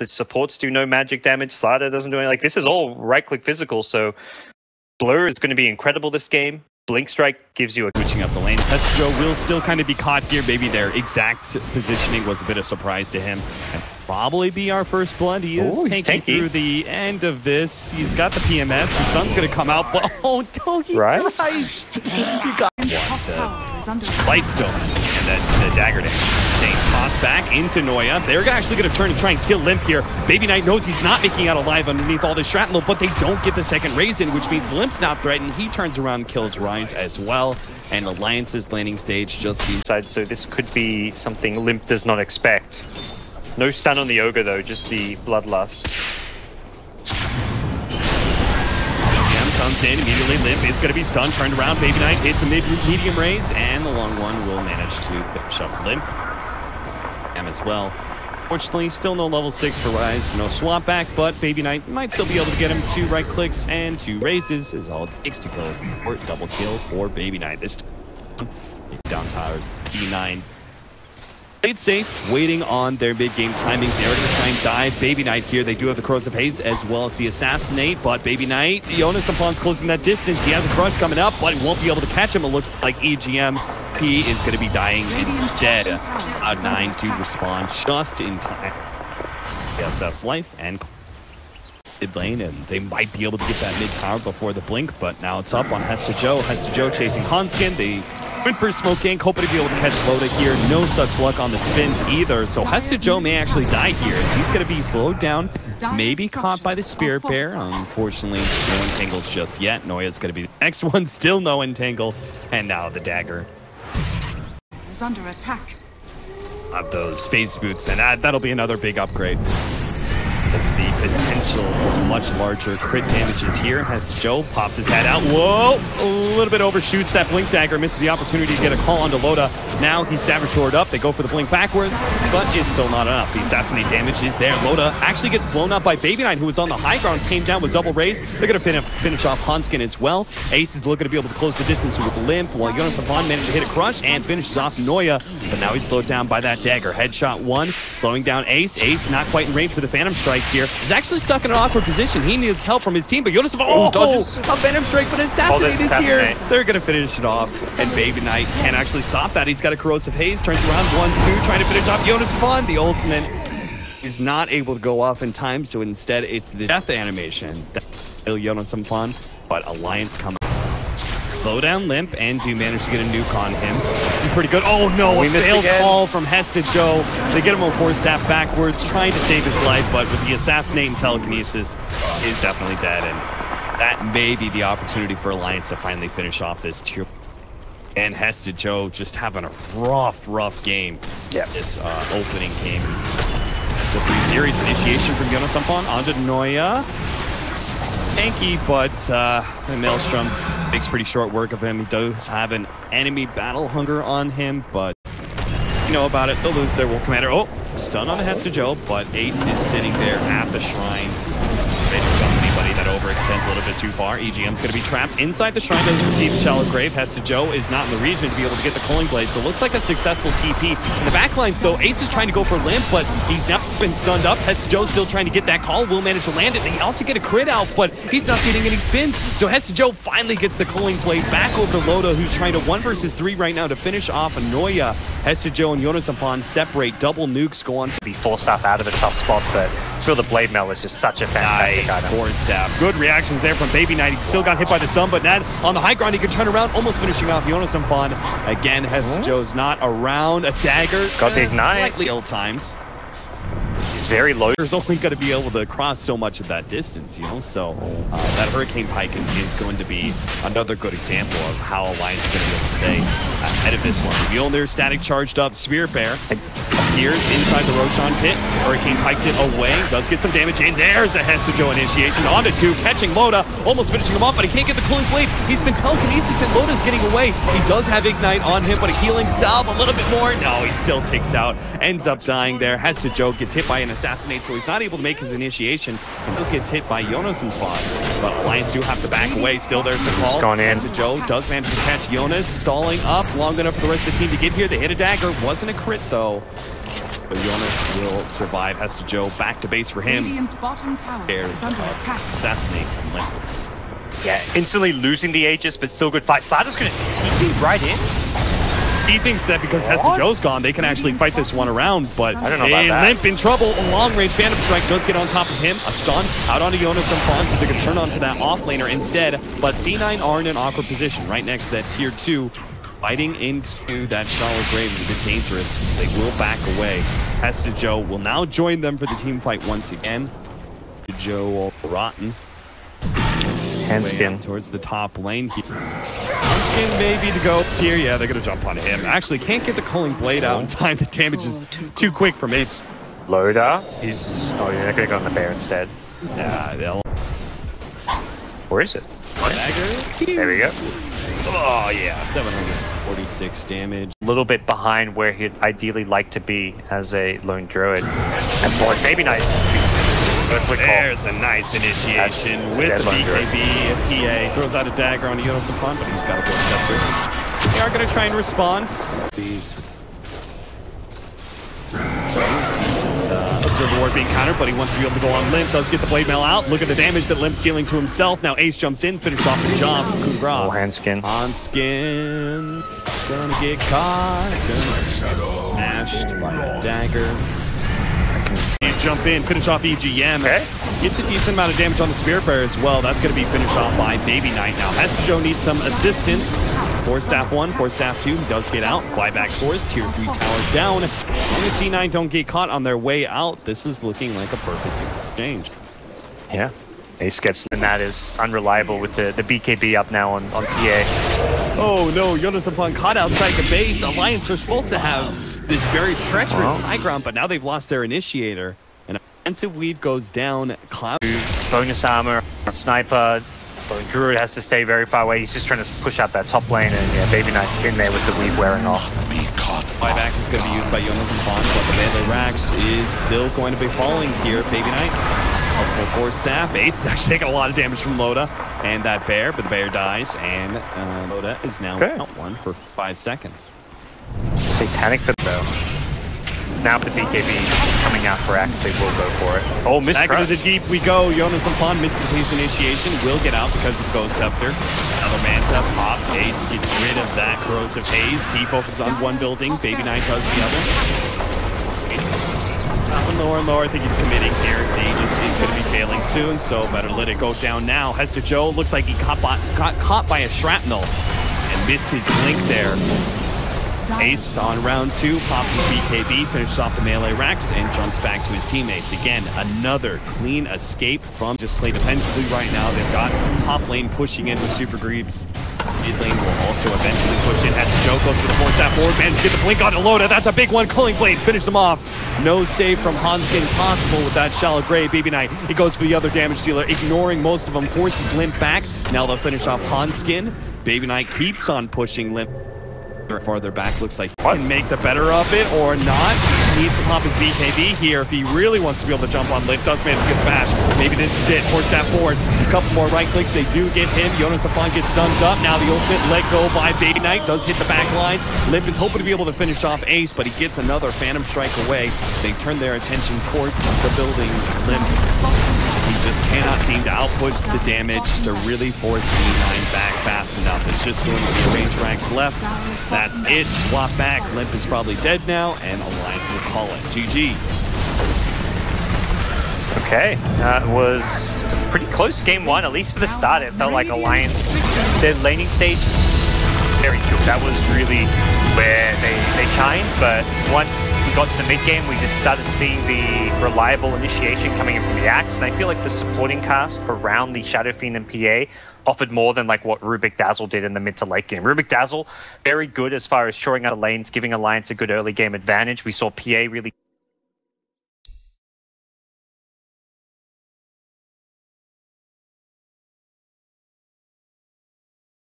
The supports do no magic damage. Slider doesn't do anything. Like, this is all right-click physical, so Blur is going to be incredible this game. Blink Strike gives you a... Switching up the lanes. XctN will still kind of be caught here. Maybe their exact positioning was a bit of surprise to him. And probably be our first blood. He is tanking through the end of this. He's got the PMS. The sun's going to come out. But, oh, no, he's right. You got Light Stone. And then the dagger damage. Same toss back into Noya. They're actually going to turn and try and kill Limp here. Baby Knight knows he's not making out alive underneath all this shrapnel, but they don't get the second raise in, which means Limp's not threatened. He turns around and kills Rise as well. And Alliance's landing stage just seems... So this could be something Limp does not expect. No stun on the Ogre though, just the Bloodlust. Comes in immediately. Limp is going to be stunned. Turned around. Baby Knight hits a medium raise, and the long one will manage to finish up Limp. As well. Fortunately, still no level 6 for Rise. No swap back, but Baby Knight might still be able to get him 2 right clicks and 2 raises is all it takes to kill or double kill for Baby Knight. This time, down towers E9. Played safe, waiting on their mid-game timings. They're going to try and dive Baby Knight here. They do have the Corrosive Haze as well as the Assassinate, but Baby Knight, Jonas Upon's closing that distance. He has a crush coming up, but he won't be able to catch him. It looks like EGM, he is going to be dying instead. Cloud9 to respond just in time. SF's life and mid lane, and they might be able to get that mid tower before the blink, but now it's up on XctN. XctN chasing Hanskin. They went for a smoke gank, hoping to be able to catch Loda here. No such luck on the spins either, so XctN may actually die here. He's going to be slowed down, maybe caught by the Spirit Bear. Unfortunately, no entangles just yet. Noya's going to be the next one, still no entangle, and now the dagger is under attack. Of those phase boots, and that'll be another big upgrade. As the potential for much larger crit damages here. XctN pops his head out. Whoa! A little bit overshoots that blink dagger, misses the opportunity to get a call onto Loda. Now he's Savage Sword up. They go for the blink backwards, but it's still not enough. The assassinate damage is there. Loda actually gets blown up by Baby Knight, who was on the high ground, came down with double raise. They're going to finish off Hanskin as well. Ace is looking to be able to close the distance with Limp, while Jonas Upon managed to hit a crush and finishes off Noya, but now he's slowed down by that dagger. Headshot 1, slowing down Ace. Ace not quite in range for the Phantom Strike here. He's actually stuck in an awkward position. He needs help from his team, but Jonas dodges a Phantom Strike, but Assassinate is here. They're going to finish it off, and Baby Knight can't actually stop that. He's got a Corrosive Haze, turns around 1-2, trying to finish off Jonas Upon. The ultimate is not able to go off in time, so instead it's the death animation that kill Jonas Upon, but Alliance comes. Slow down Limp and do manage to get a nuke on him. This is pretty good. Oh no, a failed call from XctN. They get him a 4-staff backwards, trying to save his life, but with the Assassinate and Telekinesis, is definitely dead, and that may be the opportunity for Alliance to finally finish off this tier. And XctN just having a rough game. Yeah. This opening game. So 3 series initiation from Jonas Upon onto Noya. Tanky, but Maelstrom makes pretty short work of him. He does have an enemy battle hunger on him, but you know about it. They'll lose their Wolf Commander. Oh, stun on XctN, but Ace is sitting there at the shrine. Ready to jump anybody that overextends a little bit too far. EGM's going to be trapped inside the shrine, does receive Shallow Grave. XctN is not in the region to be able to get the Culling Blade, so it looks like a successful TP. In the backlines, though, Ace is trying to go for Limp, but he's now been stunned up. XctN still trying to get that call, will manage to land it. They also get a crit out, but he's not getting any spins, so XctN finally gets the Culling Blade back over to Loda, who's trying to 1 versus 3 right now to finish off Noya. XctN and Jonas Upon separate, double nukes go on to be 4-staff out of a tough spot, but I feel the Blade Mail is just such a fantastic item. 4-staff. Good reactions there from Baby Knight. He still got hit by the sun, but now on the high ground, he can turn around, almost finishing off Jonas Upon. Again, XctN's not around. A dagger. Got the ignite. Slightly ill-timed. He's very low. There's only going to be able to cross so much of that distance, you know? So that Hurricane Pike is going to be another good example of how Alliance is going to be able to stay ahead of this one. Mjolnir static charged up. Spirit Bear appears inside the Roshan pit. Hurricane Pikes it away. Does get some damage in. There's a XctN initiation. Onto 2, catching Loda. Almost finishing him off, but he can't get the Cooling Blade. He's been telekinesis and Loda's getting away. He does have Ignite on him, but a healing salve a little bit more. No, he still takes out. Ends up dying there. XctN gets hit by an Assassinate, so he's not able to make his initiation. And he gets hit by Jonas Upon. But Alliance do have to back away. Still there's the call. Just gone in. XctN does manage to catch Jonas, stalling up long enough for the rest of the team to get here. They hit a dagger. Wasn't a crit though. But Jonas will survive. Has to Joe back to base for him. Radiant's bottom tower There's is under attack. assassinate. Yeah, instantly losing the Aegis, but still good fight. Slatter's gonna TP right in. He thinks that because Hester Joe's gone, they can actually fight this one around, but I don't know about that. Limp in trouble. A long-range Phantom Strike does get on top of him. A stun out onto Jonas and Franz, so they can turn onto that off-laner instead. But C9 are in an awkward position right next to that tier 2. Fighting into that shallow grave is a bit dangerous. They will back away. Hester Joe will now join them for the team fight once again. Joe all rotten. Handskin towards the top lane here. Handskin maybe to go here. Yeah, they're gonna jump on him. Actually, can't get the Culling Blade out in time. The damage is too quick for Ace. Loda. He's they're gonna go on the bear instead. Yeah, they'll. Where is it? Dagger. There we go. Oh yeah, 746 damage. A little bit behind where he'd ideally like to be as a lone druid. And boy, maybe nice. There's a nice initiation with the BKB. PA throws out a dagger on Jonas and Fun, but he's got to go separate. They are going to try and respond. These Observer Ward being countered, but he wants to be able to go on Limp. Does get the blade mail out. Look at the damage that Limp's dealing to himself. Now Ace jumps in, finished off the job. Kungra. Oh, Handskin. Handskin. Gonna get caught. Gonna mashed by the dagger. Jump in, finish off EGM. Okay. Gets a decent amount of damage on the Spirit Bearer as well. That's going to be finished off by Baby Knight. Now, Hester Joe needs some assistance. Force Staff 1, Force Staff 2 does get out. Flyback Force, Tier 3 tower down. As long as C9 don't get caught on their way out, this is looking like a perfect exchange. Yeah. Ace gets, and that is unreliable with the BKB up now on PA. Oh no, Jonas and Fun caught outside the base. Alliance are supposed to have this very treacherous high ground, but now they've lost their initiator. An offensive lead goes down. Cloud. Bonus armor, sniper. Druid has to stay very far away. He's just trying to push out that top lane, and yeah, Baby Knight's in there with the weave wearing off. Buyback is going to be used by Jonas and Fon, but the melee Rax is still going to be falling here. Baby Knight, helpful Force Staff. Ace is actually taking a lot of damage from Loda and that bear, but the bear dies, and Loda is now out one for 5 seconds. Satanic for though. Now the BKB coming out for Axe, they will go for it. Oh, miss. Back into the deep we go. Jonas and Fon misses his initiation, will get out because of Ghost Scepter. Another Manta pops. Ace gets rid of that corrosive haze. He focuses on one building. Baby Knight does the other. Ace dropping lower and lower. I think he's committing here. Aegis is going to be failing soon, so better let it go down now. Hester Joe looks like he got caught by a shrapnel and missed his blink there. Ace on round 2, pops his BKB, finishes off the melee Rax, and jumps back to his teammates. Again, another clean escape from just play defensively right now. They've got top lane pushing in with Super Greaves. Mid lane will also eventually push in. Hester Joe goes for the Force Staff forward, managed to get the blink on Loda. That's a big one. Culling Blade, finish him off. No save from Hanskin possible with that shallow gray. Baby Knight, he goes for the other damage dealer, ignoring most of them, forces Limp back. Now they'll finish off Hanskin. Baby Knight keeps on pushing Limp farther back. Looks like he can make the better of it or not. He needs to pop his BKB here if he really wants to be able to jump on Limp. Does manage to get the bash. Maybe this is it. Force that forward. A couple more right clicks. They do get him. Jonas Afan gets stunned up. Now the ultimate let go by Baby Knight. Does hit the back lines. Limp is hoping to be able to finish off Ace, but he gets another Phantom Strike away. They turn their attention towards the buildings. Limp, he just cannot seem to outpush the damage to really force C9 back fast enough. It's just going to be range Rax left. That's it. Swap back. Limp is probably dead now, and Alliance will call it GG. Okay, that was a pretty close game 1, at least for the start. It felt like Alliance, their laning stage, very good. That was really where they shined, but once we got to the mid game, we just started seeing the reliable initiation coming in from the Axe, and I feel like the supporting cast around the Shadow Fiend and PA offered more than like what Rubik Dazzle did in the mid to late game. Rubik Dazzle, very good as far as shoring out the lanes, giving Alliance a good early game advantage. We saw PA really